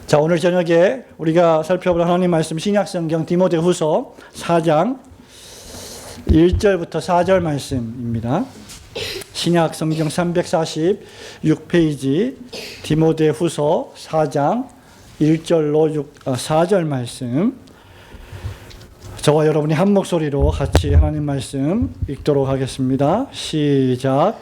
자, 오늘 저녁에 우리가 살펴볼 하나님 말씀 신약성경 디모데후서 4장 1절부터 4절 말씀입니다. 신약성경 346페이지 디모데후서 4장 1절로 4절 말씀, 저와 여러분이 한 목소리로 같이 하나님 말씀 읽도록 하겠습니다. 시작.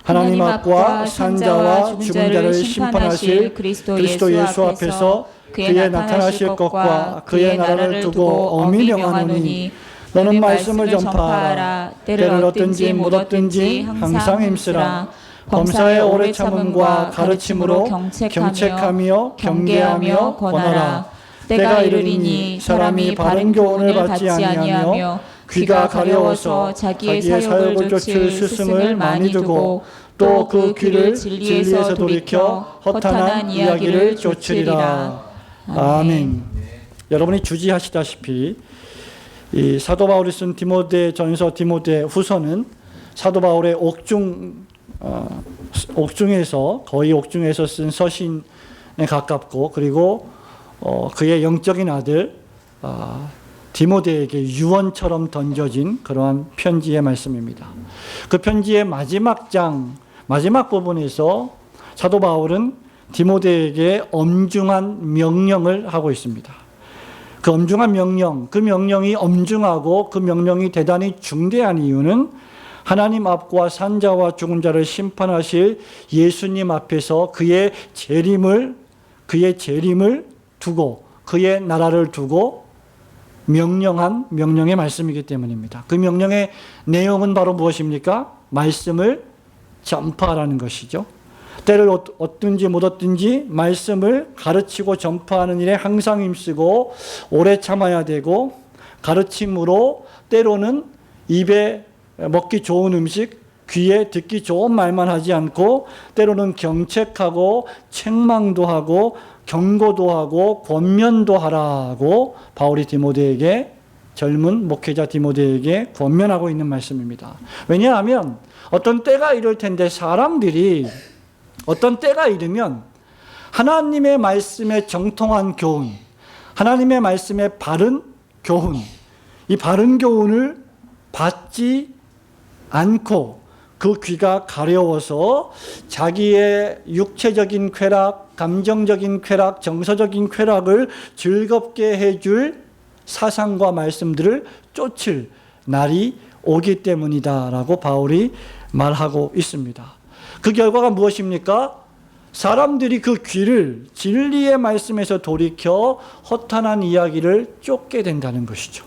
하나님 앞과 산자와 죽은 자를 심판하실 그리스도 예수 앞에서 그의 나타나실 것과 그의 나라를 두고 엄히 명하노니 너는 말씀을 전파하라. 때를 얻든지 못 얻든지 항상 힘쓰라. 범사의 오래 참음과 가르침으로 경책하며 경계하며 권하라. 때가 이르리니 사람이 바른 교훈을 받지 아니하며 귀가 가려워서 자기의 사욕을 좇을 스승을 많이 두고 또 그 귀를 진리에서 돌이켜 허탄한 이야기를 좇으리라. 아멘. 여러분이 주지하시다시피 이 사도 바울이 쓴 디모데전서 디모데후서는 사도 바울의 거의 옥중에서 쓴 서신에 가깝고, 그리고 그의 영적인 아들 디모데에게 유언처럼 던져진 그러한 편지의 말씀입니다. 그 편지의 마지막 부분에서 사도 바울은 디모데에게 엄중한 명령을 하고 있습니다. 그 엄중한 명령, 그 명령이 엄중하고 그 명령이 대단히 중대한 이유는 하나님 앞과 산자와 죽은 자를 심판하실 예수님 앞에서 그의 재림을 두고, 그의 나라를 두고 명령한 명령의 말씀이기 때문입니다. 그 명령의 내용은 바로 무엇입니까? 말씀을 전파하라는 것이죠. 때를 얻든지 못 얻든지 말씀을 가르치고 전파하는 일에 항상 힘쓰고 오래 참아야 되고, 가르침으로 때로는 입에 먹기 좋은 음식, 귀에 듣기 좋은 말만 하지 않고 때로는 경책하고 책망도 하고 경고도 하고 권면도 하라고 바울이 디모데에게, 젊은 목회자 디모데에게 권면하고 있는 말씀입니다. 왜냐하면 어떤 때가 이를 텐데, 사람들이 어떤 때가 이르면 하나님의 말씀에 정통한 교훈, 하나님의 말씀에 바른 교훈, 이 바른 교훈을 받지 않고 그 귀가 가려워서 자기의 육체적인 쾌락, 감정적인 쾌락, 정서적인 쾌락을 즐겁게 해줄 사상과 말씀들을 쫓을 날이 오기 때문이다라고 바울이 말하고 있습니다. 그 결과가 무엇입니까? 사람들이 그 귀를 진리의 말씀에서 돌이켜 허탄한 이야기를 쫓게 된다는 것이죠.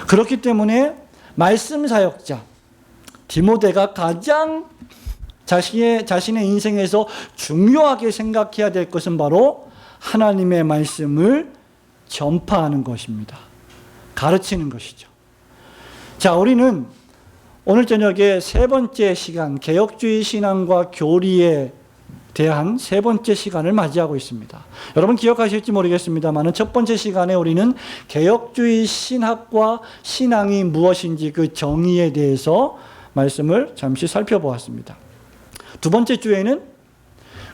그렇기 때문에 말씀 사역자 디모데가 가장 자신의 인생에서 중요하게 생각해야 될 것은 바로 하나님의 말씀을 전파하는 것입니다. 가르치는 것이죠. 자, 우리는 오늘 저녁에 세 번째 시간, 개혁주의 신앙과 교리에 대한 세 번째 시간을 맞이하고 있습니다. 여러분 기억하실지 모르겠습니다만 첫 번째 시간에 우리는 개혁주의 신학과 신앙이 무엇인지 그 정의에 대해서 말씀을 잠시 살펴보았습니다. 두 번째 주에는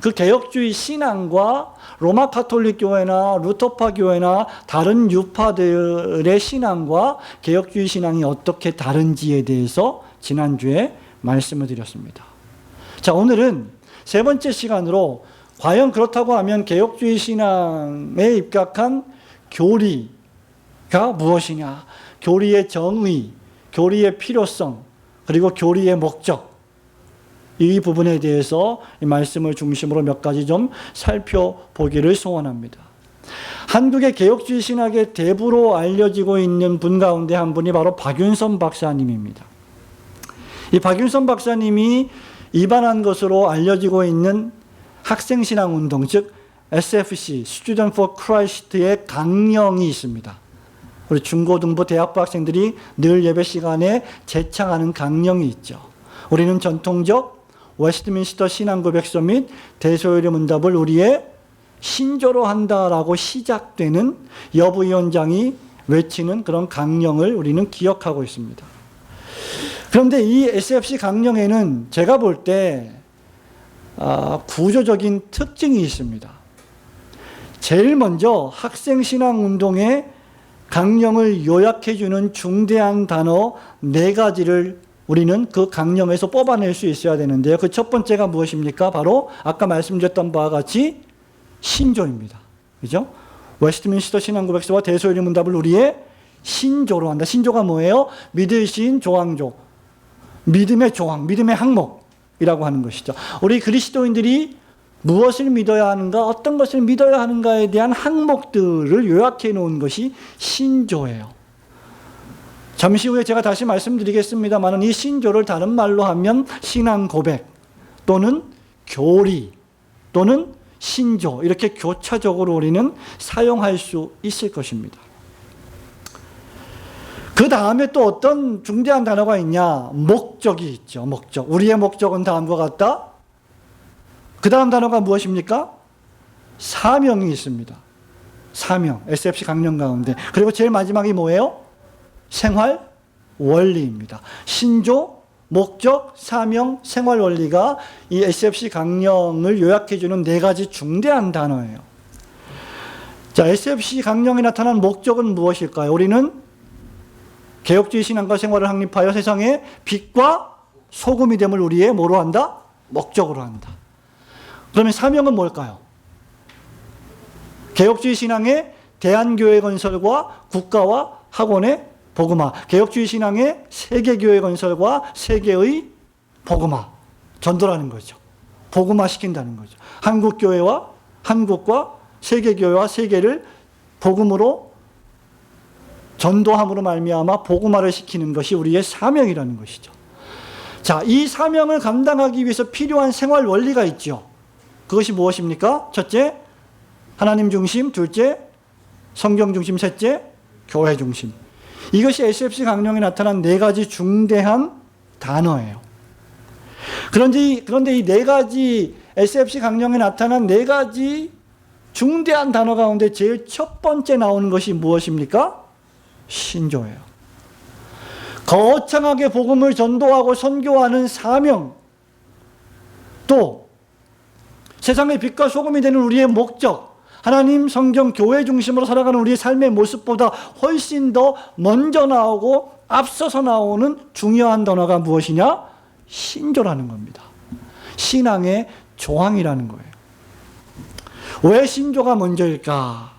그 개혁주의 신앙과 로마 가톨릭 교회나 루터파 교회나 다른 유파들의 신앙과 개혁주의 신앙이 어떻게 다른지에 대해서 지난주에 말씀을 드렸습니다. 자, 오늘은 세 번째 시간으로 과연 그렇다고 하면 개혁주의 신앙에 입각한 교리가 무엇이냐, 교리의 정의, 교리의 필요성, 그리고 교리의 목적, 이 부분에 대해서 이 말씀을 중심으로 몇 가지 좀 살펴보기를 소원합니다. 한국의 개혁주의 신학의 대부로 알려지고 있는 분 가운데 한 분이 바로 박윤선 박사님입니다. 이 박윤선 박사님이 입안한 것으로 알려지고 있는 학생신앙운동, 즉 SFC, Student for Christ의 강령이 있습니다. 우리 중고등부 대학부 학생들이 늘 예배 시간에 제창하는 강령이 있죠. 우리는 전통적 웨스트민스터 신앙고백서 및 대소요리 문답을 우리의 신조로 한다라고 시작되는 여부위원장이 외치는 그런 강령을 우리는 기억하고 있습니다. 그런데 이 SFC 강령에는 제가 볼 때 구조적인 특징이 있습니다. 제일 먼저 학생신앙운동의 강령을 요약해주는 중대한 단어 4가지를 우리는 그 강령에서 뽑아낼 수 있어야 되는데요. 그 첫 번째가 무엇입니까? 바로 아까 말씀드렸던 바와 같이 신조입니다. 그죠? 웨스트민스터 신앙고백서와 대소연의 문답을 우리의 신조로 한다. 신조가 뭐예요? 믿을 신 조항조. 믿음의 조항, 믿음의 항목이라고 하는 것이죠. 우리 그리스도인들이 무엇을 믿어야 하는가, 어떤 것을 믿어야 하는가에 대한 항목들을 요약해 놓은 것이 신조예요. 잠시 후에 제가 다시 말씀드리겠습니다만 이 신조를 다른 말로 하면 신앙 고백 또는 교리 또는 신조, 이렇게 교차적으로 우리는 사용할 수 있을 것입니다. 그 다음에 또 어떤 중대한 단어가 있냐? 목적이 있죠. 목적. 우리의 목적은 다음과 같다. 그 다음 단어가 무엇입니까? 사명이 있습니다. 사명. SFC 강령 가운데. 그리고 제일 마지막이 뭐예요? 생활 원리입니다. 신조, 목적, 사명, 생활 원리가 이 SFC 강령을 요약해주는 4가지 중대한 단어예요. 자, SFC 강령에 나타난 목적은 무엇일까요? 우리는 개혁주의 신앙과 생활을 확립하여 세상에 빛과 소금이 됨을 우리의 뭐로 한다? 목적으로 한다. 그러면 사명은 뭘까요? 개혁주의 신앙의 대한교회 건설과 국가와 학원의 복음화. 개혁주의 신앙의 세계교회 건설과 세계의 복음화. 전도라는 거죠. 복음화 시킨다는 거죠. 한국과 세계교회와 세계를 복음으로 전도함으로 말미암아 복음화를 시키는 것이 우리의 사명이라는 것이죠. 자, 이 사명을 감당하기 위해서 필요한 생활 원리가 있죠. 그것이 무엇입니까? 첫째, 하나님 중심. 둘째, 성경 중심. 셋째, 교회 중심. 이것이 SFC 강령에 나타난 4가지 중대한 단어예요. 그런데 이 4가지 SFC 강령에 나타난 4가지 중대한 단어 가운데 제일 첫 번째 나오는 것이 무엇입니까? 신조예요. 거창하게 복음을 전도하고 선교하는 사명, 또 세상의 빛과 소금이 되는 우리의 목적, 하나님, 성경, 교회 중심으로 살아가는 우리의 삶의 모습보다 훨씬 더 먼저 나오고 앞서서 나오는 중요한 단어가 무엇이냐? 신조라는 겁니다. 신앙의 조항이라는 거예요. 왜 신조가 먼저일까?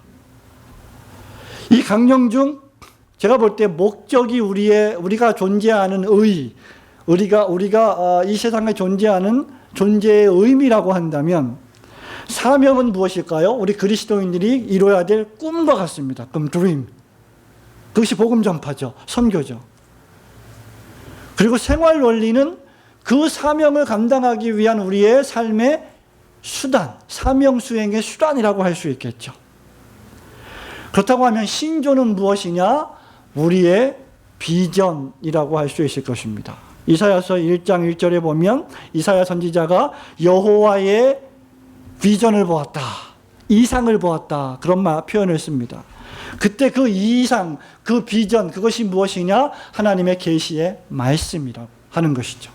이 강령 중 제가 볼 때 목적이 우리가 존재하는 우리가 이 세상에 존재하는 존재의 의미라고 한다면 사명은 무엇일까요? 우리 그리스도인들이 이뤄야 될 꿈과 같습니다. 꿈, 드림. 그것이 복음 전파죠. 선교죠. 그리고 생활 원리는 그 사명을 감당하기 위한 우리의 삶의 수단, 사명 수행의 수단이라고 할 수 있겠죠. 그렇다고 하면 신조는 무엇이냐? 우리의 비전이라고 할 수 있을 것입니다. 이사야서 1장 1절에 보면 이사야 선지자가 여호와의 비전을 보았다. 이상을 보았다. 그런 표현을 씁니다. 그때 그 이상, 그 비전, 그것이 무엇이냐? 하나님의 계시의 말씀이라고 하는 것이죠.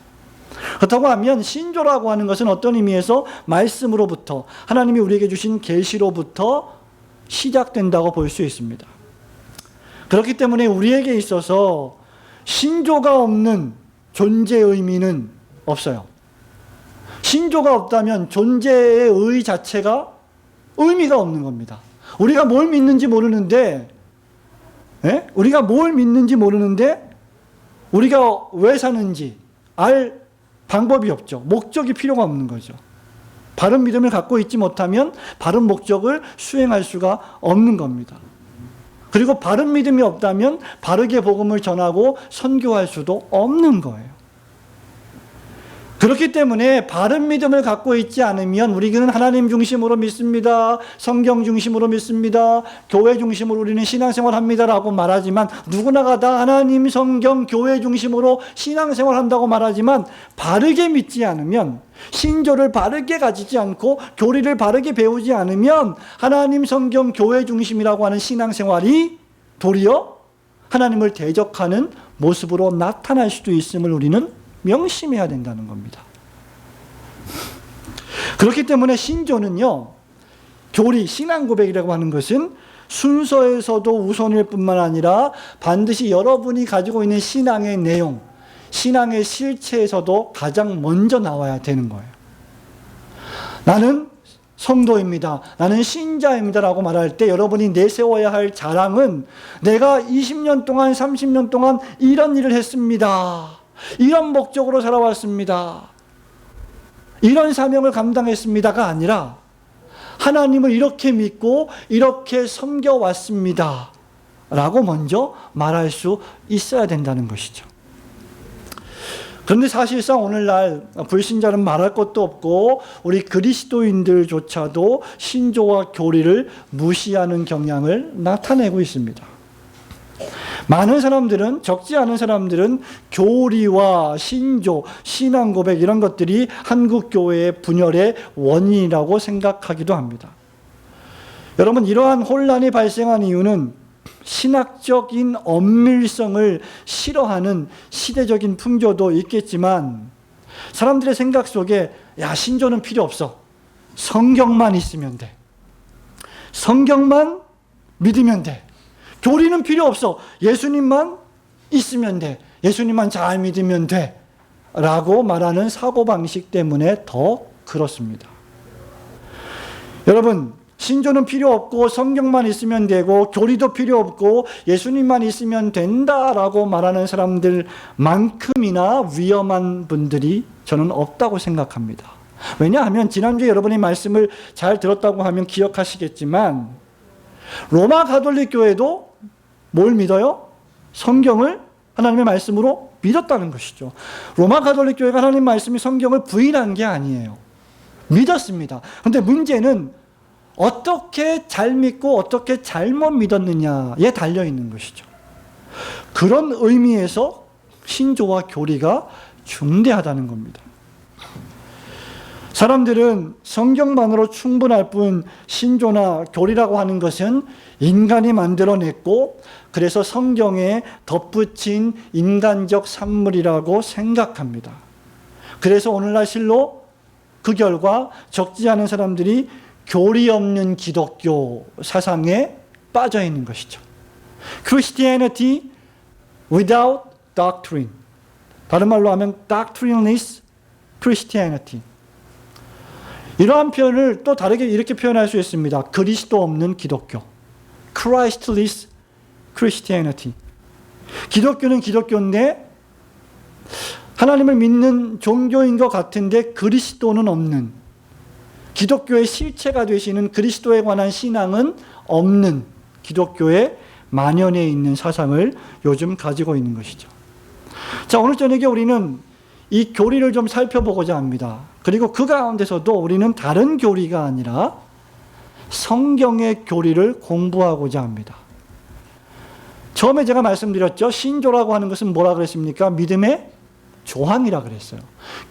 그렇다고 하면 신조라고 하는 것은 어떤 의미에서 말씀으로부터, 하나님이 우리에게 주신 계시로부터 시작된다고 볼 수 있습니다. 그렇기 때문에 우리에게 있어서 신조가 없는 존재의 의미는 없어요. 신조가 없다면 존재의 의 자체가 의미가 없는 겁니다. 우리가 뭘 믿는지 모르는데, 우리가 왜 사는지 알 방법이 없죠. 목적이 필요가 없는 거죠. 바른 믿음을 갖고 있지 못하면 바른 목적을 수행할 수가 없는 겁니다. 그리고 바른 믿음이 없다면 바르게 복음을 전하고 선교할 수도 없는 거예요. 그렇기 때문에 바른 믿음을 갖고 있지 않으면 우리는 하나님 중심으로 믿습니다. 성경 중심으로 믿습니다. 교회 중심으로 우리는 신앙생활 합니다라고 말하지만 누구나가 다 하나님, 성경, 교회 중심으로 신앙생활 한다고 말하지만 바르게 믿지 않으면, 신조를 바르게 가지지 않고 교리를 바르게 배우지 않으면 하나님, 성경, 교회 중심이라고 하는 신앙생활이 도리어 하나님을 대적하는 모습으로 나타날 수도 있음을 우리는 명심해야 된다는 겁니다. 그렇기 때문에 신조는요, 교리, 신앙 고백이라고 하는 것은 순서에서도 우선일 뿐만 아니라 반드시 여러분이 가지고 있는 신앙의 내용, 신앙의 실체에서도 가장 먼저 나와야 되는 거예요. 나는 성도입니다. 나는 신자입니다. 라고 말할 때 여러분이 내세워야 할 자랑은 내가 20년 동안, 30년 동안 이런 일을 했습니다. 이런 목적으로 살아왔습니다. 이런 사명을 감당했습니다가 아니라 하나님을 이렇게 믿고 이렇게 섬겨왔습니다. 라고 먼저 말할 수 있어야 된다는 것이죠. 그런데 사실상 오늘날 불신자는 말할 것도 없고 우리 그리스도인들조차도 신조와 교리를 무시하는 경향을 나타내고 있습니다. 많은 사람들은, 적지 않은 사람들은 교리와 신조, 신앙 고백 이런 것들이 한국 교회의 분열의 원인이라고 생각하기도 합니다. 여러분, 이러한 혼란이 발생한 이유는 신학적인 엄밀성을 싫어하는 시대적인 풍조도 있겠지만 사람들의 생각 속에 야, 신조는 필요 없어. 성경만 있으면 돼. 성경만 믿으면 돼. 교리는 필요 없어. 예수님만 있으면 돼. 예수님만 잘 믿으면 돼. 라고 말하는 사고방식 때문에 더 그렇습니다. 여러분, 신조는 필요 없고 성경만 있으면 되고 교리도 필요 없고 예수님만 있으면 된다라고 말하는 사람들만큼이나 위험한 분들이 저는 없다고 생각합니다. 왜냐하면 지난주에 여러분이 말씀을 잘 들었다고 하면 기억하시겠지만 로마 가톨릭 교회도 뭘 믿어요? 성경을 하나님의 말씀으로 믿었다는 것이죠. 로마 가톨릭 교회가 하나님 말씀이 성경을 부인한 게 아니에요. 믿었습니다. 그런데 문제는 어떻게 잘 믿고 어떻게 잘못 믿었느냐에 달려 있는 것이죠. 그런 의미에서 신조와 교리가 중대하다는 겁니다. 사람들은 성경만으로 충분할 뿐 신조나 교리라고 하는 것은 인간이 만들어냈고 그래서 성경에 덧붙인 인간적 산물이라고 생각합니다. 그래서 오늘날 실로 그 결과 적지 않은 사람들이 교리 없는 기독교 사상에 빠져 있는 것이죠. Christianity without doctrine. 다른 말로 하면 doctrineless Christianity. 이러한 표현을 또 다르게 이렇게 표현할 수 있습니다. 그리스도 없는 기독교. Christless Christianity. 기독교는 기독교인데 하나님을 믿는 종교인 것 같은데 그리스도는 없는, 기독교의 실체가 되시는 그리스도에 관한 신앙은 없는 기독교에 만연해 있는 사상을 요즘 가지고 있는 것이죠. 자, 오늘 저녁에 우리는 이 교리를 좀 살펴보고자 합니다. 그리고 그 가운데서도 우리는 다른 교리가 아니라 성경의 교리를 공부하고자 합니다. 처음에 제가 말씀드렸죠. 신조라고 하는 것은 뭐라 그랬습니까? 믿음의 조항이라 그랬어요.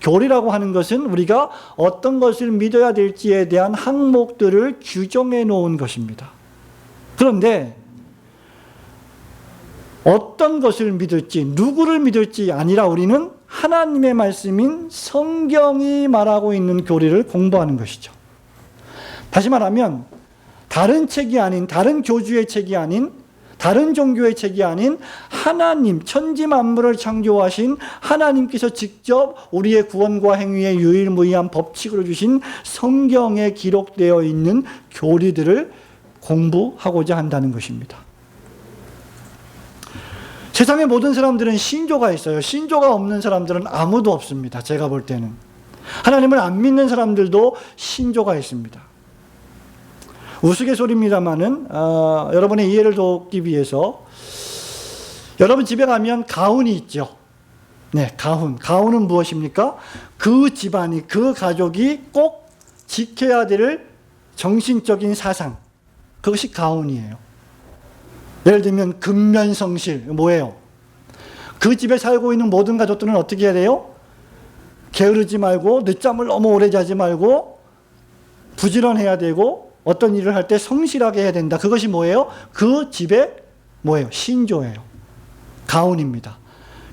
교리라고 하는 것은 우리가 어떤 것을 믿어야 될지에 대한 항목들을 규정해 놓은 것입니다. 그런데 어떤 것을 믿을지, 누구를 믿을지 아니라 우리는 하나님의 말씀인 성경이 말하고 있는 교리를 공부하는 것이죠. 다시 말하면 다른 책이 아닌, 다른 교주의 책이 아닌, 다른 종교의 책이 아닌 하나님, 천지 만물을 창조하신 하나님께서 직접 우리의 구원과 행위의 유일무이한 법칙으로 주신 성경에 기록되어 있는 교리들을 공부하고자 한다는 것입니다. 세상의 모든 사람들은 신조가 있어요. 신조가 없는 사람들은 아무도 없습니다. 제가 볼 때는. 하나님을 안 믿는 사람들도 신조가 있습니다. 우스갯소리입니다마는 여러분의 이해를 돕기 위해서 여러분 집에 가면 가훈이 있죠. 네, 가훈. 가훈은 무엇입니까? 그 집안이, 그 가족이 꼭 지켜야 될 정신적인 사상. 그것이 가훈이에요. 예를 들면 근면성실. 뭐예요? 그 집에 살고 있는 모든 가족들은 어떻게 해야 돼요? 게으르지 말고, 늦잠을 너무 오래 자지 말고, 부지런해야 되고, 어떤 일을 할 때 성실하게 해야 된다. 그것이 뭐예요? 그 집의 뭐예요? 신조예요. 가훈입니다.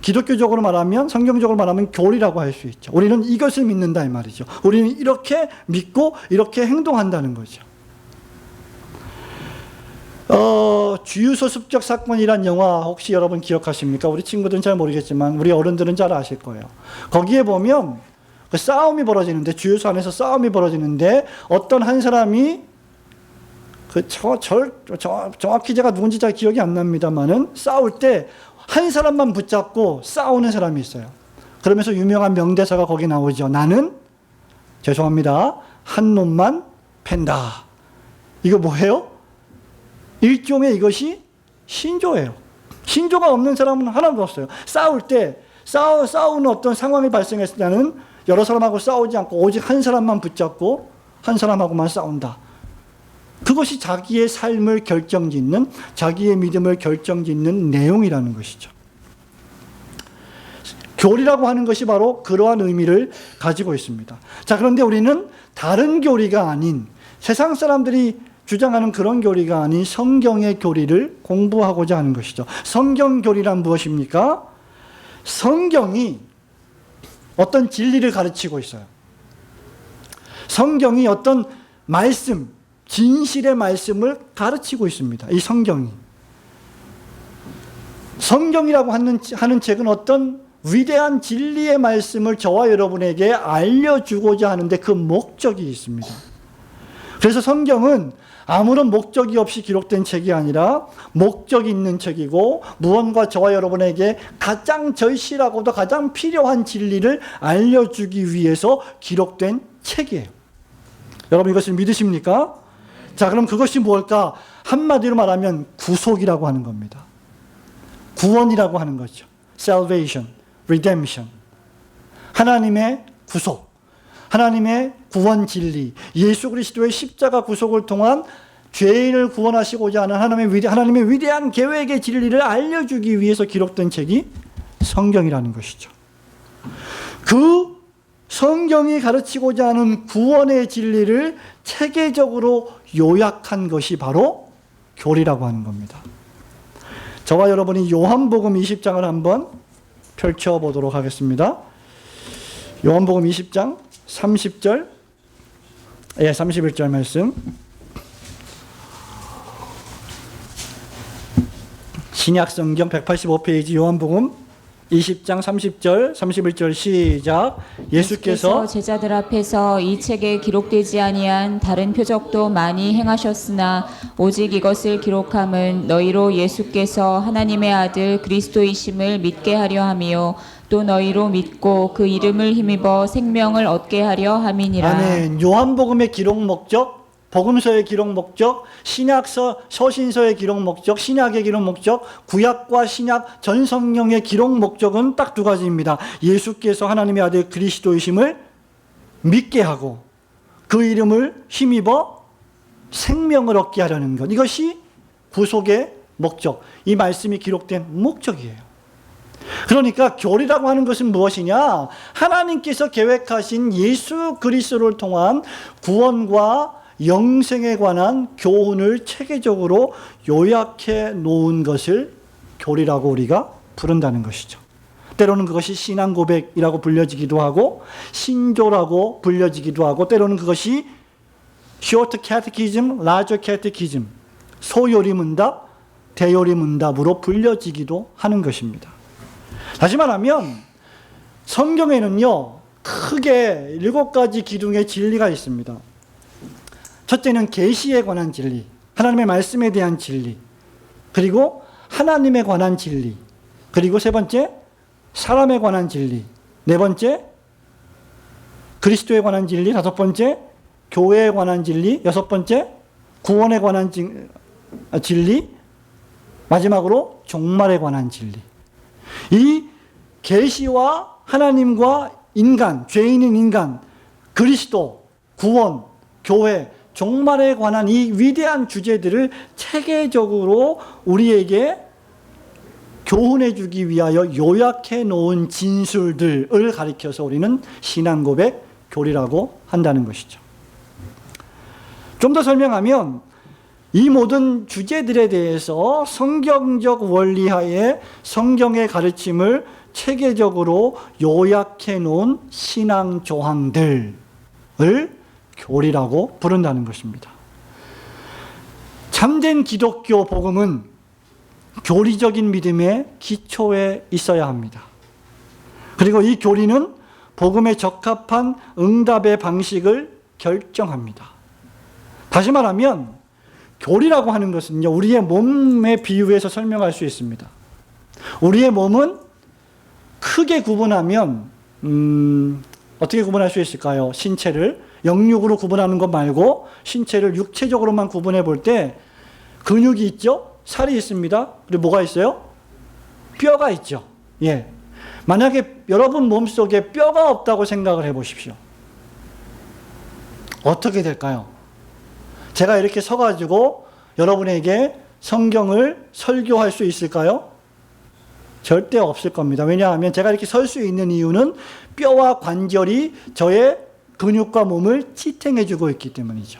기독교적으로 말하면, 성경적으로 말하면 교리라고 할 수 있죠. 우리는 이것을 믿는다 이 말이죠. 우리는 이렇게 믿고 이렇게 행동한다는 거죠. 주유소 습격 사건이란 영화 혹시 여러분 기억하십니까? 우리 친구들은 잘 모르겠지만 우리 어른들은 잘 아실 거예요. 거기에 보면 그 싸움이 벌어지는데, 주유소 안에서 싸움이 벌어지는데 어떤 한 사람이 정확히 제가 누군지 잘 기억이 안 납니다만은 싸울 때 한 사람만 붙잡고 싸우는 사람이 있어요. 그러면서 유명한 명대사가 거기 나오죠. 나는 죄송합니다, 한 놈만 팬다. 이거 뭐예요? 일종의 이것이 신조예요. 신조가 없는 사람은 하나도 없어요. 싸울 때 싸우는 어떤 상황이 발생했을 때는 여러 사람하고 싸우지 않고 오직 한 사람만 붙잡고 한 사람하고만 싸운다. 그것이 자기의 삶을 결정짓는, 자기의 믿음을 결정짓는 내용이라는 것이죠. 교리라고 하는 것이 바로 그러한 의미를 가지고 있습니다. 자, 그런데 우리는 다른 교리가 아닌, 세상 사람들이 주장하는 그런 교리가 아닌 성경의 교리를 공부하고자 하는 것이죠. 성경 교리란 무엇입니까? 성경이 어떤 진리를 가르치고 있어요. 성경이 어떤 말씀, 진실의 말씀을 가르치고 있습니다. 이 성경이. 성경이라고 하는 책은 어떤 위대한 진리의 말씀을 저와 여러분에게 알려주고자 하는데 그 목적이 있습니다. 그래서 성경은 아무런 목적이 없이 기록된 책이 아니라 목적이 있는 책이고, 무언가 저와 여러분에게 가장 절실하고도 가장 필요한 진리를 알려주기 위해서 기록된 책이에요. 여러분 이것을 믿으십니까? 자, 그럼 그것이 뭘까? 한마디로 말하면 구속이라고 하는 겁니다. 구원이라고 하는 거죠. Salvation, Redemption. 하나님의 구속, 하나님의 구원 진리, 예수 그리스도의 십자가 구속을 통한 죄인을 구원하시고자 하는 하나님의 위대한 계획의 진리를 알려주기 위해서 기록된 책이 성경이라는 것이죠. 그 성경이 가르치고자 하는 구원의 진리를 체계적으로 요약한 것이 바로 교리라고 하는 겁니다. 저와 여러분이 요한복음 20장을 한번 펼쳐보도록 하겠습니다. 요한복음 20장 30절, 31절 말씀. 신약성경 185페이지 요한복음 20장 30절, 31절 시작. 예수께서 제자들 앞에서 이 책에 기록되지 아니한 다른 표적도 많이 행하셨으나 오직 이것을 기록함은 너희로 예수께서 하나님의 아들 그리스도이심을 믿게 하려 함이요 또 너희로 믿고 그 이름을 힘입어 생명을 얻게 하려 함이니라. 아멘. 요한복음의 기록 목적, 복음서의 기록 목적, 서신서의 기록 목적, 신약의 기록 목적, 구약과 신약 전 성경의 기록 목적은 딱 두 가지입니다. 예수께서 하나님의 아들 그리스도이심을 믿게 하고 그 이름을 힘입어 생명을 얻게 하려는 것. 이것이 구속의 목적, 이 말씀이 기록된 목적이에요. 그러니까 교리라고 하는 것은 무엇이냐? 하나님께서 계획하신 예수 그리스도를 통한 구원과 영생에 관한 교훈을 체계적으로 요약해 놓은 것을 교리라고 우리가 부른다는 것이죠. 때로는 그것이 신앙 고백이라고 불려지기도 하고 신조라고 불려지기도 하고, 때로는 그것이 short catechism, large catechism, 소요리 문답, 대요리 문답으로 불려지기도 하는 것입니다. 다시 말하면 성경에는요, 크게 7가지 기둥의 진리가 있습니다. 첫째는 계시에 관한 진리, 하나님의 말씀에 대한 진리, 그리고 하나님에 관한 진리, 그리고 세 번째 사람에 관한 진리, 네 번째 그리스도에 관한 진리, 다섯 번째 교회에 관한 진리, 여섯 번째 구원에 관한 진리, 마지막으로 종말에 관한 진리. 이 계시와 하나님과 인간, 죄인인 인간, 그리스도, 구원, 교회, 종말에 관한 이 위대한 주제들을 체계적으로 우리에게 교훈해 주기 위하여 요약해 놓은 진술들을 가리켜서 우리는 신앙 고백, 교리라고 한다는 것이죠. 좀 더 설명하면 이 모든 주제들에 대해서 성경적 원리하에 성경의 가르침을 체계적으로 요약해 놓은 신앙 조항들을 교리라고 부른다는 것입니다. 참된 기독교 복음은 교리적인 믿음의 기초에 있어야 합니다. 그리고 이 교리는 복음에 적합한 응답의 방식을 결정합니다. 다시 말하면 교리라고 하는 것은요, 우리의 몸에 비유해서 설명할 수 있습니다. 우리의 몸은 크게 구분하면 어떻게 구분할 수 있을까요? 신체를 영육으로 구분하는 것 말고 신체를 육체적으로만 구분해 볼 때 근육이 있죠? 살이 있습니다. 그리고 뭐가 있어요? 뼈가 있죠. 예. 만약에 여러분 몸속에 뼈가 없다고 생각을 해 보십시오. 어떻게 될까요? 제가 이렇게 서가지고 여러분에게 성경을 설교할 수 있을까요? 절대 없을 겁니다. 왜냐하면 제가 이렇게 설 수 있는 이유는 뼈와 관절이 저의 근육과 몸을 지탱해주고 있기 때문이죠.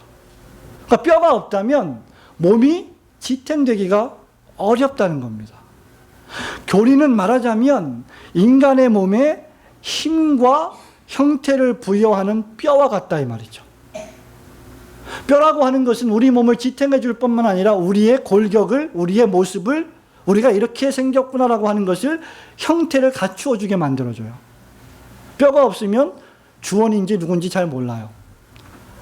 그러니까 뼈가 없다면 몸이 지탱되기가 어렵다는 겁니다. 교리는 말하자면 인간의 몸에 힘과 형태를 부여하는 뼈와 같다 이 말이죠. 뼈라고 하는 것은 우리 몸을 지탱해 줄 뿐만 아니라 우리의 골격을, 우리의 모습을 우리가 이렇게 생겼구나라고 하는 것을 형태를 갖추어 주게 만들어줘요. 뼈가 없으면 주원인지 누군지 잘 몰라요.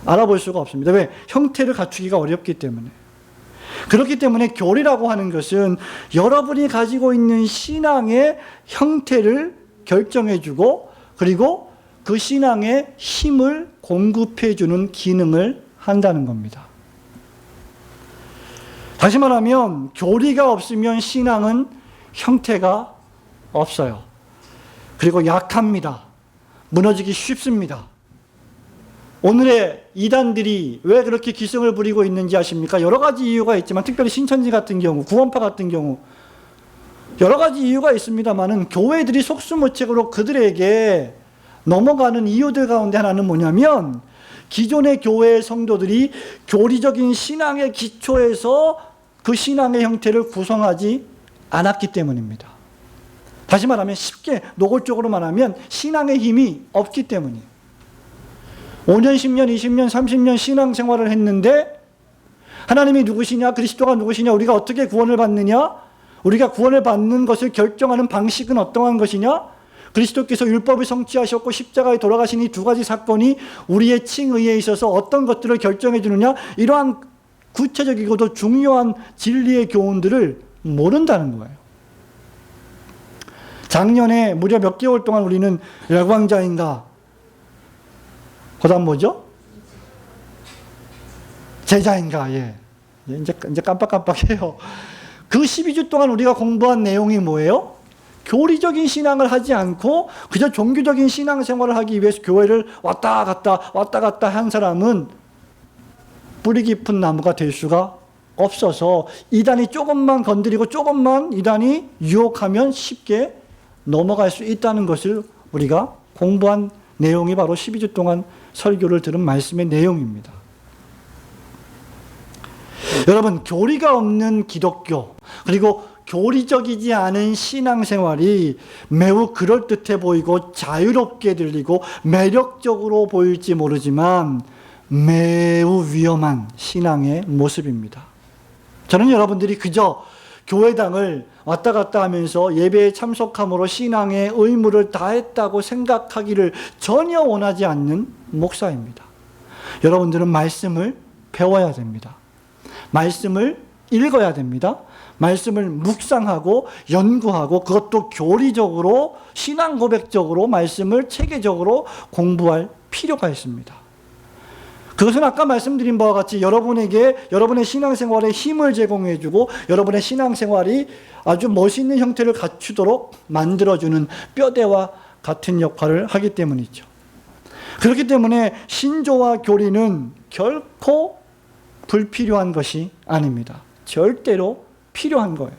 알아볼 수가 없습니다. 왜? 형태를 갖추기가 어렵기 때문에. 그렇기 때문에 교리라고 하는 것은 여러분이 가지고 있는 신앙의 형태를 결정해주고 그리고 그 신앙의 힘을 공급해주는 기능을 한다는 겁니다. 다시 말하면 교리가 없으면 신앙은 형태가 없어요. 그리고 약합니다. 무너지기 쉽습니다. 오늘의 이단들이 왜 그렇게 기승을 부리고 있는지 아십니까? 여러 가지 이유가 있지만 특별히 신천지 같은 경우, 구원파 같은 경우 여러 가지 이유가 있습니다만은 교회들이 속수무책으로 그들에게 넘어가는 이유들 가운데 하나는 뭐냐면 기존의 교회의 성도들이 교리적인 신앙의 기초에서 그 신앙의 형태를 구성하지 않았기 때문입니다. 다시 말하면 쉽게 노골적으로 말하면 신앙의 힘이 없기 때문이에요. 5년, 10년, 20년, 30년 신앙생활을 했는데 하나님이 누구시냐, 그리스도가 누구시냐, 우리가 어떻게 구원을 받느냐, 우리가 구원을 받는 것을 결정하는 방식은 어떠한 것이냐, 그리스도께서 율법을 성취하셨고 십자가에 돌아가신 이 두 가지 사건이 우리의 칭의에 있어서 어떤 것들을 결정해 주느냐, 이러한 구체적이고도 중요한 진리의 교훈들을 모른다는 거예요. 작년에 무려 몇 개월 동안 우리는 열광자인가, 그 다음 뭐죠? 제자인가, 예. 이제 깜빡깜빡해요. 그 12주 동안 우리가 공부한 내용이 뭐예요? 교리적인 신앙을 하지 않고 그저 종교적인 신앙생활을 하기 위해서 교회를 왔다 갔다 한 사람은 뿌리 깊은 나무가 될 수가 없어서 이단이 조금만 건드리고 조금만 이단이 유혹하면 쉽게 넘어갈 수 있다는 것을 우리가 공부한 내용이 바로 12주 동안 설교를 들은 말씀의 내용입니다. 여러분, 교리가 없는 기독교, 그리고 교리적이지 않은 신앙생활이 매우 그럴듯해 보이고 자유롭게 들리고 매력적으로 보일지 모르지만 매우 위험한 신앙의 모습입니다. 저는 여러분들이 그저 교회당을 왔다 갔다 하면서 예배에 참석함으로 신앙의 의무를 다했다고 생각하기를 전혀 원하지 않는 목사입니다. 여러분들은 말씀을 배워야 됩니다. 말씀을 읽어야 됩니다. 말씀을 묵상하고 연구하고 그것도 교리적으로 신앙 고백적으로 말씀을 체계적으로 공부할 필요가 있습니다. 그것은 아까 말씀드린 바와 같이 여러분의 신앙생활에 힘을 제공해주고 여러분의 신앙생활이 아주 멋있는 형태를 갖추도록 만들어주는 뼈대와 같은 역할을 하기 때문이죠. 그렇기 때문에 신조와 교리는 결코 불필요한 것이 아닙니다. 절대로 필요한 거예요.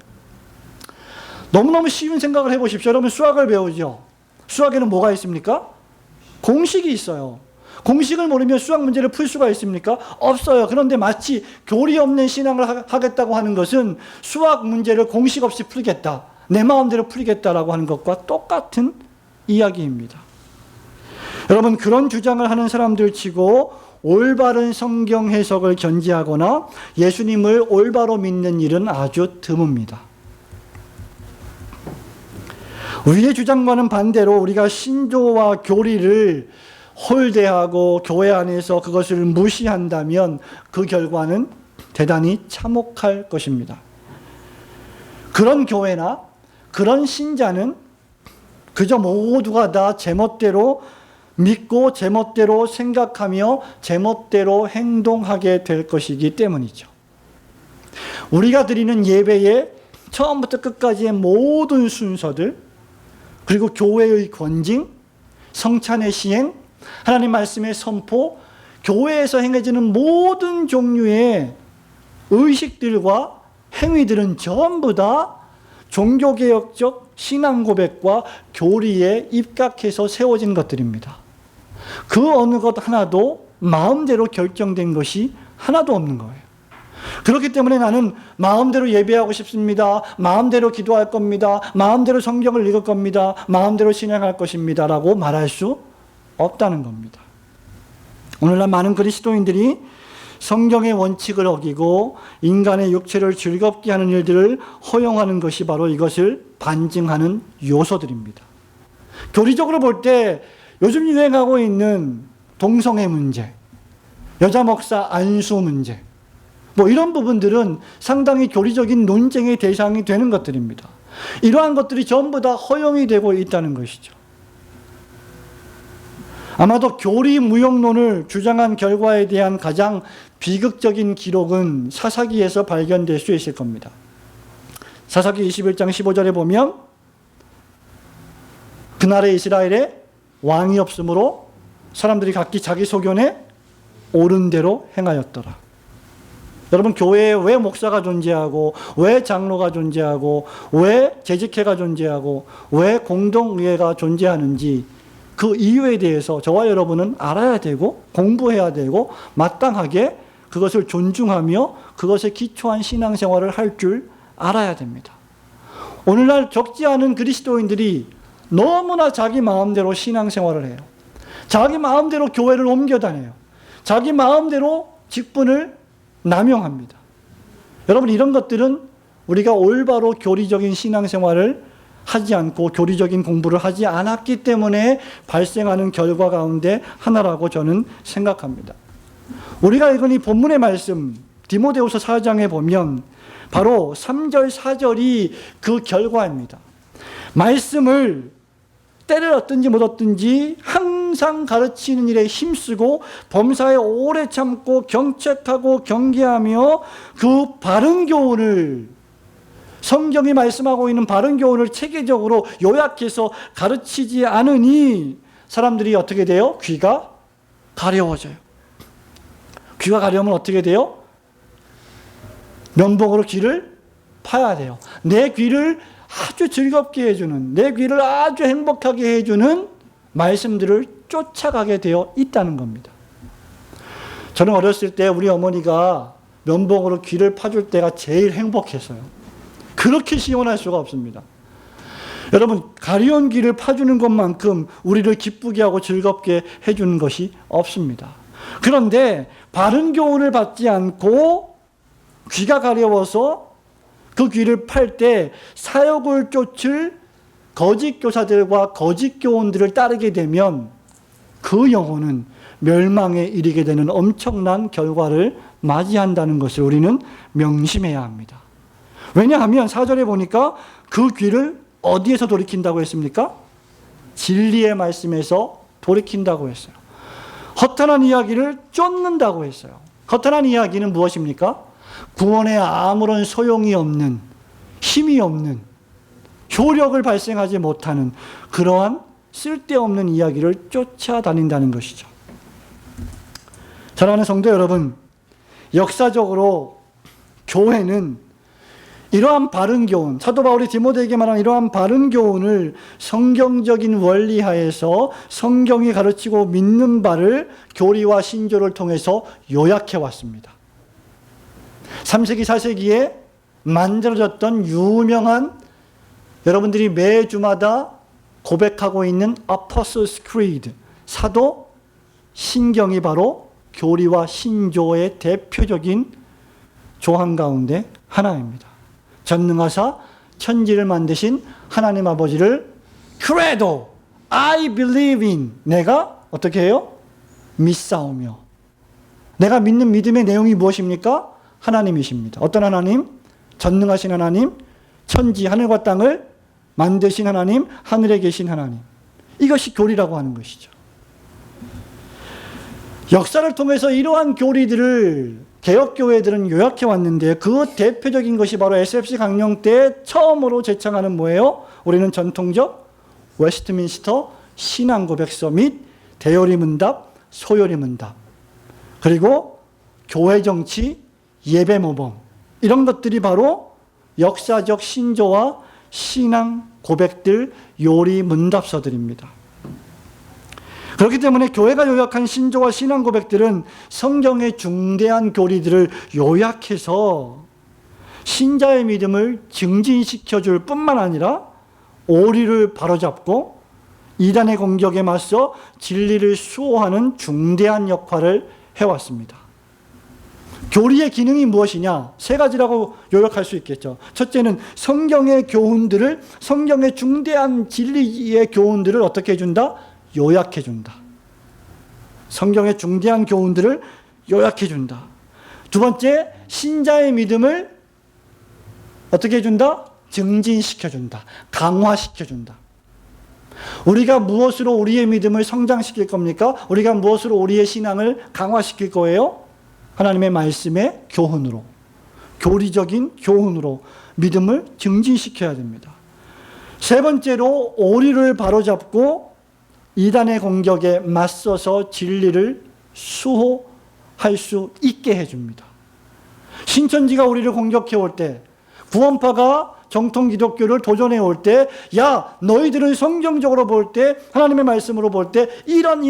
너무너무 쉬운 생각을 해보십시오. 여러분 수학을 배우죠. 수학에는 뭐가 있습니까? 공식이 있어요. 공식을 모르면 수학 문제를 풀 수가 있습니까? 없어요. 그런데 마치 교리 없는 신앙을 하겠다고 하는 것은 수학 문제를 공식 없이 풀겠다, 내 마음대로 풀겠다라고 하는 것과 똑같은 이야기입니다. 여러분, 그런 주장을 하는 사람들 치고 올바른 성경 해석을 견지하거나 예수님을 올바로 믿는 일은 아주 드뭅니다. 위의 주장과는 반대로 우리가 신조와 교리를 홀대하고 교회 안에서 그것을 무시한다면 그 결과는 대단히 참혹할 것입니다. 그런 교회나 그런 신자는 그저 모두가 다 제멋대로 믿고 제멋대로 생각하며 제멋대로 행동하게 될 것이기 때문이죠. 우리가 드리는 예배의 처음부터 끝까지의 모든 순서들, 그리고 교회의 권징, 성찬의 시행, 하나님 말씀의 선포, 교회에서 행해지는 모든 종류의 의식들과 행위들은 전부 다 종교개혁적 신앙 고백과 교리에 입각해서 세워진 것들입니다. 그 어느 것 하나도 마음대로 결정된 것이 하나도 없는 거예요. 그렇기 때문에 나는 마음대로 예배하고 싶습니다. 마음대로 기도할 겁니다. 마음대로 성경을 읽을 겁니다. 마음대로 신앙할 것입니다. 라고 말할 수 없다는 겁니다. 오늘날 많은 그리스도인들이 성경의 원칙을 어기고 인간의 육체를 즐겁게 하는 일들을 허용하는 것이 바로 이것을 반증하는 요소들입니다. 교리적으로 볼 때 요즘 유행하고 있는 동성애 문제, 여자 목사 안수 문제, 이런 부분들은 상당히 교리적인 논쟁의 대상이 되는 것들입니다. 이러한 것들이 전부 다 허용이 되고 있다는 것이죠. 아마도 교리무용론을 주장한 결과에 대한 가장 비극적인 기록은 사사기에서 발견될 수 있을 겁니다. 사사기 21장 15절에 보면 그날의 이스라엘에 왕이 없으므로 사람들이 각기 자기 소견에 옳은 대로 행하였더라. 여러분, 교회에 왜 목사가 존재하고 왜 장로가 존재하고 왜 재직회가 존재하고 왜 공동의회가 존재하는지 그 이유에 대해서 저와 여러분은 알아야 되고 공부해야 되고 마땅하게 그것을 존중하며 그것에 기초한 신앙생활을 할 줄 알아야 됩니다. 오늘날 적지 않은 그리스도인들이 너무나 자기 마음대로 신앙생활을 해요. 자기 마음대로 교회를 옮겨 다녀요. 자기 마음대로 직분을 남용합니다. 여러분, 이런 것들은 우리가 올바로 교리적인 신앙생활을 하지 않고 교리적인 공부를 하지 않았기 때문에 발생하는 결과 가운데 하나라고 저는 생각합니다. 우리가 읽은 이 본문의 말씀 디모데후서 4장에 보면 바로 3절 4절이 그 결과입니다. 말씀을 때를 얻든지 못 얻든지 항상 가르치는 일에 힘쓰고 범사에 오래 참고 경책하고 경계하며 그 바른 교훈을, 성경이 말씀하고 있는 바른 교훈을 체계적으로 요약해서 가르치지 않으니 사람들이 어떻게 돼요? 귀가 가려워져요. 귀가 가려우면 어떻게 돼요? 면봉으로 귀를 파야 돼요. 내 귀를 아주 즐겁게 해주는, 내 귀를 아주 행복하게 해주는 말씀들을 쫓아가게 되어 있다는 겁니다. 저는 어렸을 때 우리 어머니가 면봉으로 귀를 파줄 때가 제일 행복했어요. 그렇게 시원할 수가 없습니다. 여러분, 가려운 귀를 파주는 것만큼 우리를 기쁘게 하고 즐겁게 해주는 것이 없습니다. 그런데 바른 교훈을 받지 않고 귀가 가려워서 그 귀를 팔 때 사욕을 쫓을 거짓 교사들과 거짓 교훈들을 따르게 되면 그 영혼은 멸망에 이르게 되는 엄청난 결과를 맞이한다는 것을 우리는 명심해야 합니다. 왜냐하면 4절에 보니까 그 귀를 어디에서 돌이킨다고 했습니까? 진리의 말씀에서 돌이킨다고 했어요. 허탄한 이야기를 쫓는다고 했어요. 허탄한 이야기는 무엇입니까? 구원에 아무런 소용이 없는, 힘이 없는, 효력을 발생하지 못하는 그러한 쓸데없는 이야기를 쫓아다닌다는 것이죠. 사랑하는 성도 여러분, 역사적으로 교회는 이러한 바른 교훈, 사도 바울이 디모데에게 말한 이러한 바른 교훈을 성경적인 원리하에서 성경이 가르치고 믿는 바를 교리와 신조를 통해서 요약해 왔습니다. 3세기, 4세기에 만들어졌던 유명한, 여러분들이 매주마다 고백하고 있는 Apostles' Creed, 사도 신경이 바로 교리와 신조의 대표적인 조항 가운데 하나입니다. 전능하사 천지를 만드신 하나님 아버지를 credo, I believe in, 내가 어떻게 해요? 믿사오며. 내가 믿는 믿음의 내용이 무엇입니까? 하나님이십니다. 어떤 하나님? 전능하신 하나님, 천지, 하늘과 땅을 만드신 하나님, 하늘에 계신 하나님. 이것이 교리라고 하는 것이죠. 역사를 통해서 이러한 교리들을 개혁교회들은 요약해 왔는데 그 대표적인 것이 바로 SFC 강령 때 처음으로 제창하는 뭐예요? 우리는 전통적 웨스트민스터 신앙고백서 및 대요리 문답, 소요리 문답, 그리고 교회 정치, 예배 모범, 이런 것들이 바로 역사적 신조와 신앙 고백들, 요리 문답서들입니다. 그렇기 때문에 교회가 요약한 신조와 신앙 고백들은 성경의 중대한 교리들을 요약해서 신자의 믿음을 증진시켜줄 뿐만 아니라 오리를 바로잡고 이단의 공격에 맞서 진리를 수호하는 중대한 역할을 해왔습니다. 교리의 기능이 무엇이냐? 세 가지라고 요약할 수 있겠죠. 첫째는 성경의 교훈들을, 성경의 중대한 진리의 교훈들을 어떻게 해준다? 요약해준다. 성경의 중대한 교훈들을 요약해준다. 두 번째, 신자의 믿음을 어떻게 해준다? 증진시켜준다. 강화시켜준다. 우리가 무엇으로 우리의 믿음을 성장시킬 겁니까? 우리가 무엇으로 우리의 신앙을 강화시킬 거예요? 하나님의 말씀의 교훈으로, 교리적인 교훈으로 믿음을 증진시켜야 됩니다. 세 번째로 오리를 바로잡고 이단의 공격에 맞서서 진리를 수호할 수 있게 해줍니다. 신천지가 우리를 공격해 올 때, 구원파가 정통 기독교를 도전해 올 때, 야, 너희들은 성경적으로 볼 때, 하나님의 말씀으로 볼 때 이런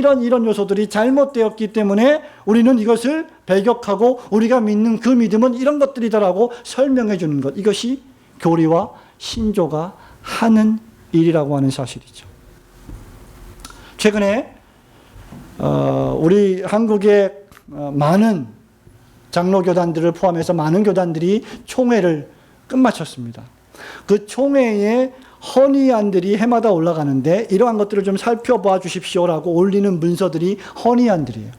요소들이 잘못되었기 때문에 우리는 이것을 배격하고 우리가 믿는 그 믿음은 이런 것들이다라고 설명해 주는 것, 이것이 교리와 신조가 하는 일이라고 하는 사실이죠. 최근에 우리 한국의 많은 장로교단들을 포함해서 많은 교단들이 총회를 끝마쳤습니다. 그 총회에 헌의안들이 해마다 올라가는데 이러한 것들을 좀 살펴봐 주십시오라고 올리는 문서들이 헌의안들이에요.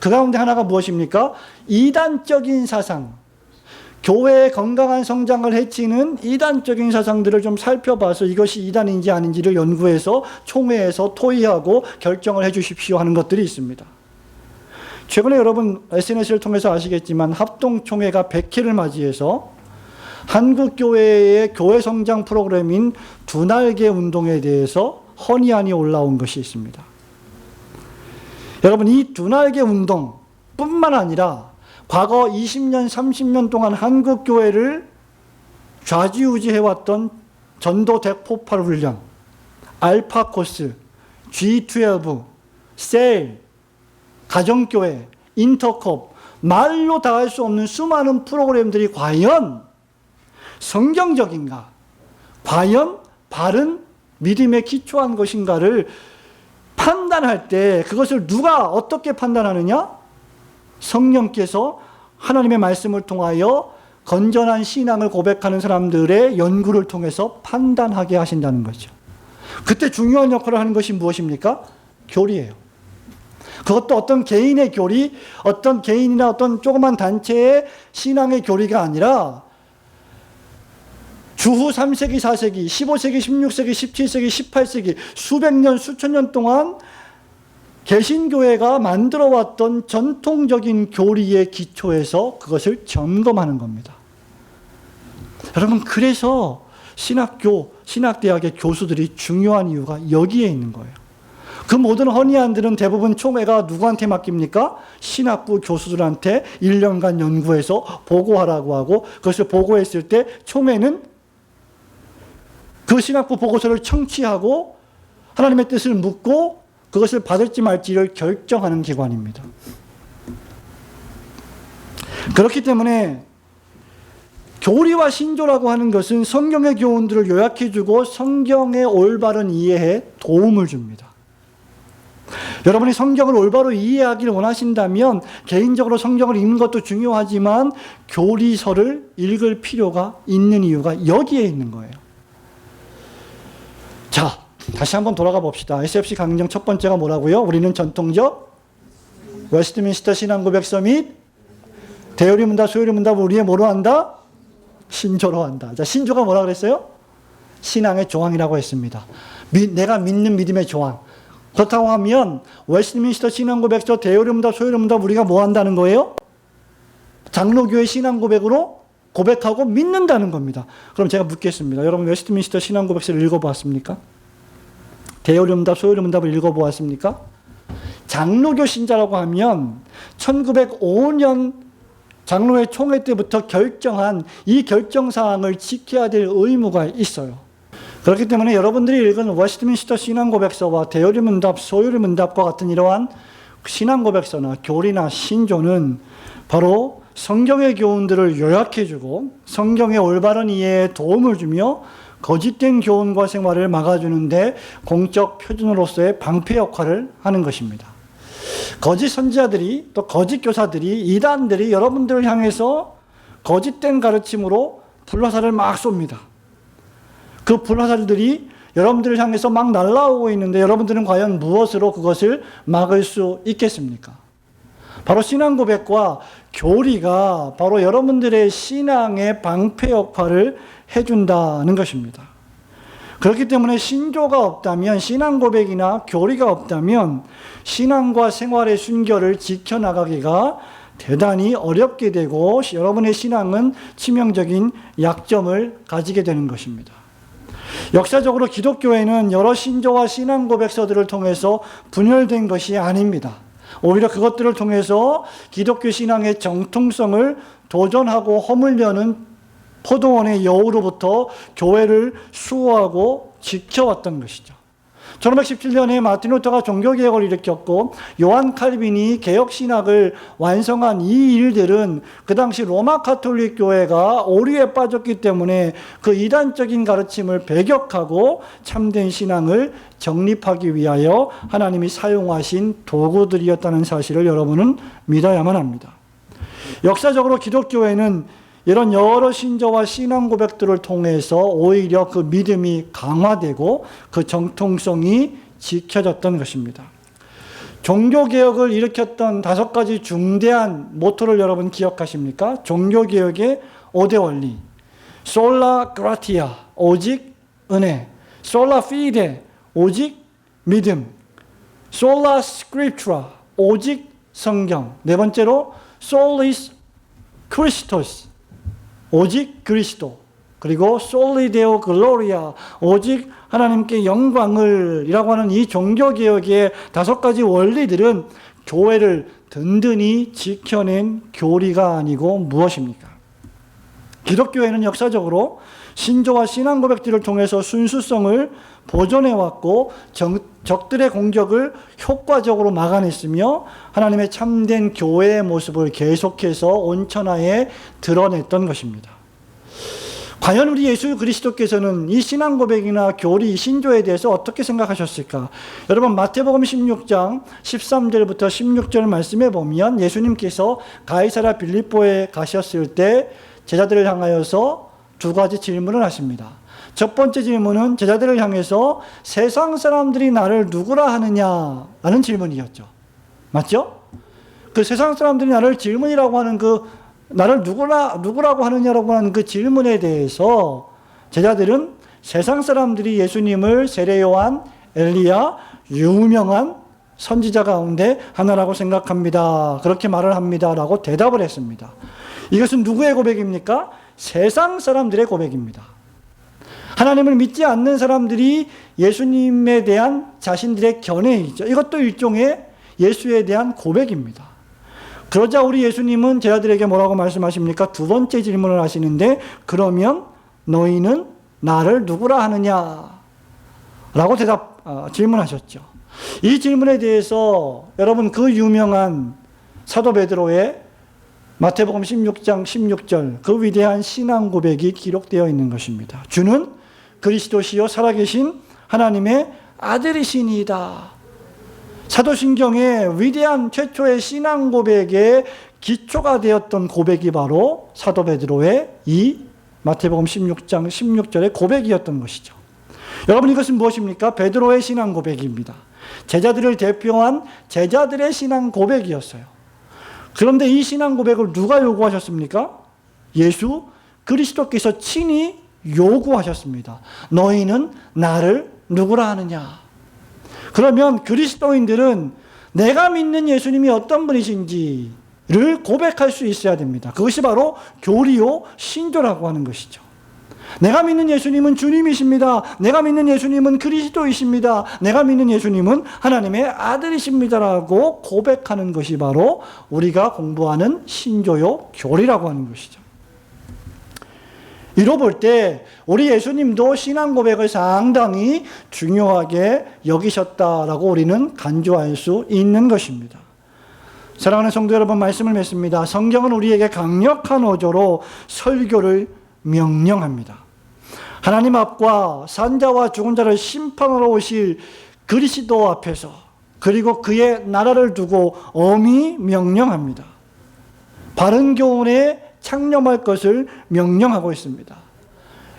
그 가운데 하나가 무엇입니까? 이단적인 사상, 교회의 건강한 성장을 해치는 이단적인 사상들을 좀 살펴봐서 이것이 이단인지 아닌지를 연구해서 총회에서 토의하고 결정을 해 주십시오 하는 것들이 있습니다. 최근에 여러분 SNS를 통해서 아시겠지만 합동총회가 100회를 맞이해서 한국교회의 교회 성장 프로그램인 두날개 운동에 대해서 헌의안이 올라온 것이 있습니다. 여러분, 이 두날개 운동뿐만 아니라 과거 20년, 30년 동안 한국교회를 좌지우지해왔던 전도 대폭발 훈련, 알파 코스, G12, 셀, 가정교회, 인터컵, 말로 다 할 수 없는 수많은 프로그램들이 과연 성경적인가? 과연 바른 믿음에 기초한 것인가를 판단할 때 그것을 누가 어떻게 판단하느냐? 성령께서 하나님의 말씀을 통하여 건전한 신앙을 고백하는 사람들의 연구를 통해서 판단하게 하신다는 거죠. 그때 중요한 역할을 하는 것이 무엇입니까? 교리예요. 그것도 어떤 개인의 교리, 어떤 개인이나 어떤 조그만 단체의 신앙의 교리가 아니라 주후 3세기, 4세기, 15세기, 16세기, 17세기, 18세기 수백 년, 수천 년 동안 개신교회가 만들어왔던 전통적인 교리의 기초에서 그것을 점검하는 겁니다. 여러분, 그래서 신학대학의 교수들이 중요한 이유가 여기에 있는 거예요. 그 모든 헌의안들은 대부분 총회가 누구한테 맡깁니까? 신학부 교수들한테 1년간 연구해서 보고하라고 하고, 그것을 보고했을 때 총회는 그 신학부 보고서를 청취하고 하나님의 뜻을 묻고 그것을 받을지 말지를 결정하는 기관입니다. 그렇기 때문에 교리와 신조라고 하는 것은 성경의 교훈들을 요약해주고 성경의 올바른 이해에 도움을 줍니다. 여러분이 성경을 올바로 이해하기를 원하신다면 개인적으로 성경을 읽는 것도 중요하지만 교리서를 읽을 필요가 있는 이유가 여기에 있는 거예요. 자, 다시 한번 돌아가 봅시다. SFC 강령 첫 번째가 뭐라고요? 우리는 전통적 웨스트민스터 신앙고백서 및 대요리문답, 소요리문답을 우리의 뭐로 한다? 신조로 한다. 자, 신조가 뭐라 그랬어요? 신앙의 조항이라고 했습니다. 내가 믿는 믿음의 조항. 그렇다고 하면 웨스트민스터 신앙고백서, 대요리문답, 소요리문답 우리가 뭐 한다는 거예요? 장로교의 신앙고백으로 고백하고 믿는다는 겁니다. 그럼 제가 묻겠습니다. 여러분 웨스트민스터 신앙고백서를 읽어보았습니까? 대요리문답, 소요리문답을 읽어보았습니까? 장로교 신자라고 하면 1905년 장로회 총회 때부터 결정한 이 결정사항을 지켜야 될 의무가 있어요. 그렇기 때문에 여러분들이 읽은 웨스트민스터 신앙고백서와 대요리문답, 소요리문답과 같은 이러한 신앙고백서나 교리나 신조는 바로 성경의 교훈들을 요약해주고 성경의 올바른 이해에 도움을 주며 거짓된 교훈과 생활을 막아주는데 공적 표준으로서의 방패 역할을 하는 것입니다. 거짓 선지자들이 또 거짓 교사들이 이단들이 여러분들을 향해서 거짓된 가르침으로 불화살을 막 쏩니다. 그 불화살들이 여러분들을 향해서 막 날아오고 있는데 여러분들은 과연 무엇으로 그것을 막을 수 있겠습니까? 바로 신앙 고백과 교리가 바로 여러분들의 신앙의 방패 역할을 해준다는 것입니다. 그렇기 때문에 신조가 없다면, 신앙 고백이나 교리가 없다면 신앙과 생활의 순결을 지켜나가기가 대단히 어렵게 되고 여러분의 신앙은 치명적인 약점을 가지게 되는 것입니다. 역사적으로 기독교회는 여러 신조와 신앙 고백서들을 통해서 분열된 것이 아닙니다. 오히려 그것들을 통해서 기독교 신앙의 정통성을 도전하고 허물려는 포도원의 여우로부터 교회를 수호하고 지켜왔던 것이죠. 1517년에 마틴 루터가 종교개혁을 일으켰고 요한 칼빈이 개혁신학을 완성한 이 일들은 그 당시 로마 가톨릭 교회가 오류에 빠졌기 때문에 그 이단적인 가르침을 배격하고 참된 신앙을 정립하기 위하여 하나님이 사용하신 도구들이었다는 사실을 여러분은 믿어야만 합니다. 역사적으로 기독교회는 이런 여러 신조와 신앙 고백들을 통해서 오히려 그 믿음이 강화되고 그 정통성이 지켜졌던 것입니다. 종교개혁을 일으켰던 5가지 중대한 모토를 여러분 기억하십니까? 종교개혁의 5대 원리. 솔라 그라티아, 오직 은혜. 솔라 피데, 오직 믿음. 솔라 스크립트라, 오직 성경. 네 번째로 솔리스 크리스토스, 오직 그리스도. 그리고 솔리 데오 글로리아, 오직 하나님께 영광을 이라고 하는 이 종교개혁의 5가지 원리들은 교회를 든든히 지켜낸 교리가 아니고 무엇입니까? 기독교회는 역사적으로 신조와 신앙 고백들을 통해서 순수성을 보존해왔고 적들의 공격을 효과적으로 막아냈으며 하나님의 참된 교회의 모습을 계속해서 온천하에 드러냈던 것입니다. 과연 우리 예수 그리스도께서는 이 신앙 고백이나 교리, 신조에 대해서 어떻게 생각하셨을까? 여러분 마태복음 16장 13절부터 16절 말씀에 보면 예수님께서 가이사랴 빌립보에 가셨을 때 제자들을 향하여서 2가지 질문을 하십니다. 첫 번째 질문은 제자들을 향해서 세상 사람들이 나를 누구라 하느냐라는 질문이었죠. 맞죠? 그 세상 사람들이 나를 질문이라고 하는 나를 누구라고 하느냐라고 하는 그 질문에 대해서 제자들은 세상 사람들이 예수님을 세례 요한, 엘리야, 유명한 선지자 가운데 하나라고 생각합니다. 그렇게 말을 합니다라고 대답을 했습니다. 이것은 누구의 고백입니까? 세상 사람들의 고백입니다. 하나님을 믿지 않는 사람들이 예수님에 대한 자신들의 견해이죠. 이것도 일종의 예수에 대한 고백입니다. 그러자 우리 예수님은 제자들에게 뭐라고 말씀하십니까? 2번째 질문을 하시는데 그러면 너희는 나를 누구라 하느냐? 라고 질문하셨죠. 이 질문에 대해서 여러분 그 유명한 사도 베드로의 마태복음 16장 16절 그 위대한 신앙 고백이 기록되어 있는 것입니다. 주는 그리스도시요 살아계신 하나님의 아들이시니이다. 사도신경의 위대한 최초의 신앙 고백의 기초가 되었던 고백이 바로 사도 베드로의 이 마태복음 16장 16절의 고백이었던 것이죠. 여러분, 이것은 무엇입니까? 베드로의 신앙 고백입니다. 제자들을 대표한 제자들의 신앙 고백이었어요. 그런데 이 신앙 고백을 누가 요구하셨습니까? 예수 그리스도께서 친히 요구하셨습니다. 너희는 나를 누구라 하느냐? 그러면 그리스도인들은 내가 믿는 예수님이 어떤 분이신지를 고백할 수 있어야 됩니다. 그것이 바로 교리요 신조라고 하는 것이죠. 내가 믿는 예수님은 주님이십니다. 내가 믿는 예수님은 그리스도이십니다. 내가 믿는 예수님은 하나님의 아들이십니다라고 고백하는 것이 바로 우리가 공부하는 신조요 교리라고 하는 것이죠. 이로 볼 때 우리 예수님도 신앙 고백을 상당히 중요하게 여기셨다라고 우리는 간주할 수 있는 것입니다. 사랑하는 성도 여러분, 말씀을 맺습니다. 성경은 우리에게 강력한 어조로 설교를 명령합니다. 하나님 앞과 산자와 죽은 자를 심판하러 오실 그리스도 앞에서, 그리고 그의 나라를 두고 엄히 명령합니다. 바른 교훈에 창념할 것을 명령하고 있습니다.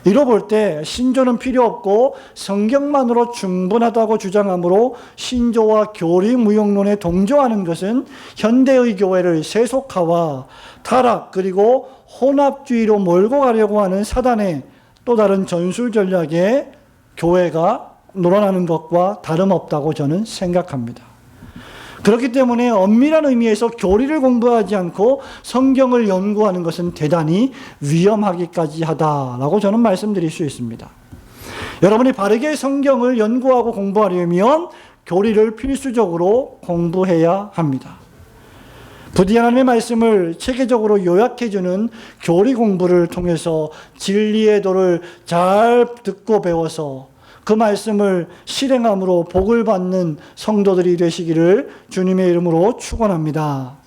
이로 볼 때 신조는 필요 없고 성경만으로 충분하다고 주장하므로 신조와 교리 무용론에 동조하는 것은 현대의 교회를 세속화와 타락 그리고 혼합주의로 몰고 가려고 하는 사단의 또 다른 전술 전략에 교회가 놀아나는 것과 다름없다고 저는 생각합니다. 그렇기 때문에 엄밀한 의미에서 교리를 공부하지 않고 성경을 연구하는 것은 대단히 위험하기까지 하다라고 저는 말씀드릴 수 있습니다. 여러분이 바르게 성경을 연구하고 공부하려면 교리를 필수적으로 공부해야 합니다. 부디 하나님의 말씀을 체계적으로 요약해주는 교리 공부를 통해서 진리의 도를 잘 듣고 배워서 그 말씀을 실행함으로 복을 받는 성도들이 되시기를 주님의 이름으로 축원합니다.